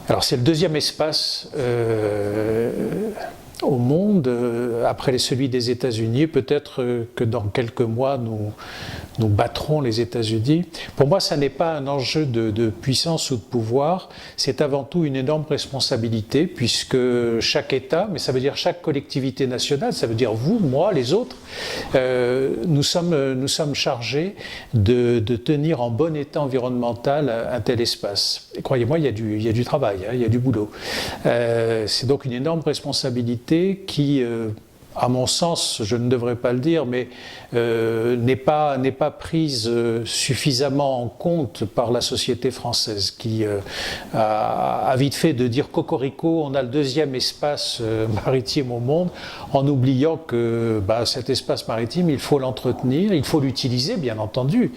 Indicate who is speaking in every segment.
Speaker 1: Alors c'est le deuxième espace au monde, après celui des États-Unis. Peut-être que dans quelques mois, nous battrons les États-Unis. Pour moi, ça n'est pas un enjeu de puissance ou de pouvoir, c'est avant tout une énorme responsabilité, puisque chaque État, mais ça veut dire chaque collectivité nationale, ça veut dire vous, moi, les autres, nous sommes chargés de tenir en bon état environnemental un tel espace. Et croyez-moi, il y a du travail, hein, il y a du boulot. C'est donc une énorme responsabilité qui, à mon sens, je ne devrais pas le dire, mais n'est pas prise suffisamment en compte par la société française, qui a vite fait de dire cocorico, on a le deuxième espace maritime au monde, en oubliant que cet espace maritime, il faut l'entretenir, il faut l'utiliser, bien entendu,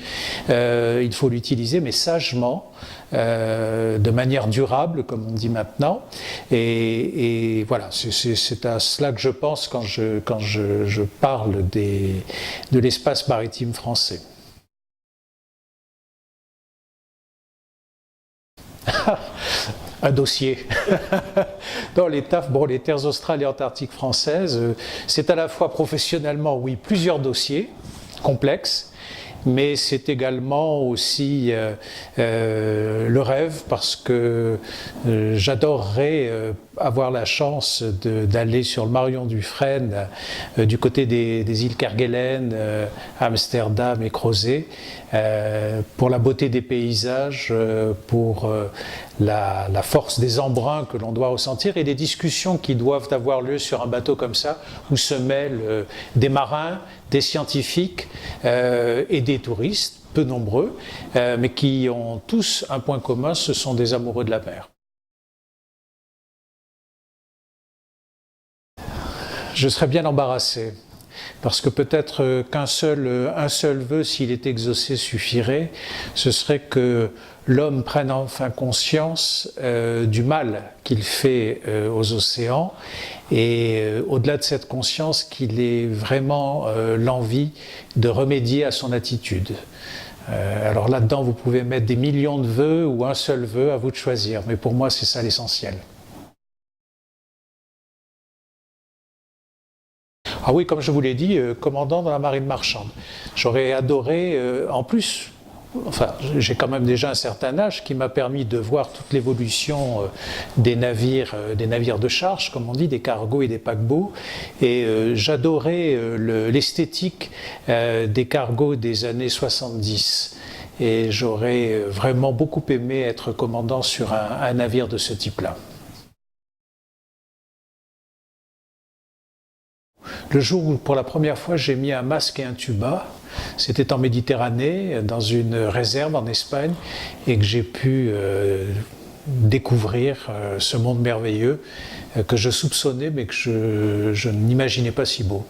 Speaker 1: il faut l'utiliser, mais sagement, de manière durable, comme on dit maintenant, et voilà, c'est à cela que je pense quand je parle de l'espace maritime français. Un dossier. Dans les terres australes et antarctiques françaises, c'est à la fois professionnellement, oui, plusieurs dossiers complexes, mais c'est également aussi le rêve, parce que j'adorerais avoir la chance d'aller sur le Marion Dufresne, du côté des îles Kerguelen, Amsterdam et Crozet, pour la beauté des paysages, pour la force des embruns que l'on doit ressentir et des discussions qui doivent avoir lieu sur un bateau comme ça, où se mêlent des marins, des scientifiques et des touristes, peu nombreux, mais qui ont tous un point commun, ce sont des amoureux de la mer. Je serais bien embarrassé, parce que peut-être qu'un seul vœu, s'il est exaucé, suffirait. Ce serait que l'homme prenne enfin conscience du mal qu'il fait aux océans, et au-delà de cette conscience, qu'il ait vraiment l'envie de remédier à son attitude. Alors là-dedans, vous pouvez mettre des millions de vœux ou un seul vœu, à vous de choisir, mais pour moi, c'est ça l'essentiel. Ah oui, comme je vous l'ai dit, commandant dans la marine marchande. J'aurais adoré, en plus, enfin, j'ai quand même déjà un certain âge qui m'a permis de voir toute l'évolution des navires de charge, comme on dit, des cargos et des paquebots. Et j'adorais l'esthétique des cargos des années 70. Et j'aurais vraiment beaucoup aimé être commandant sur un navire de ce type-là. Le jour où, pour la première fois, j'ai mis un masque et un tuba, c'était en Méditerranée, dans une réserve en Espagne, et que j'ai pu découvrir ce monde merveilleux que je soupçonnais, mais que je n'imaginais pas si beau.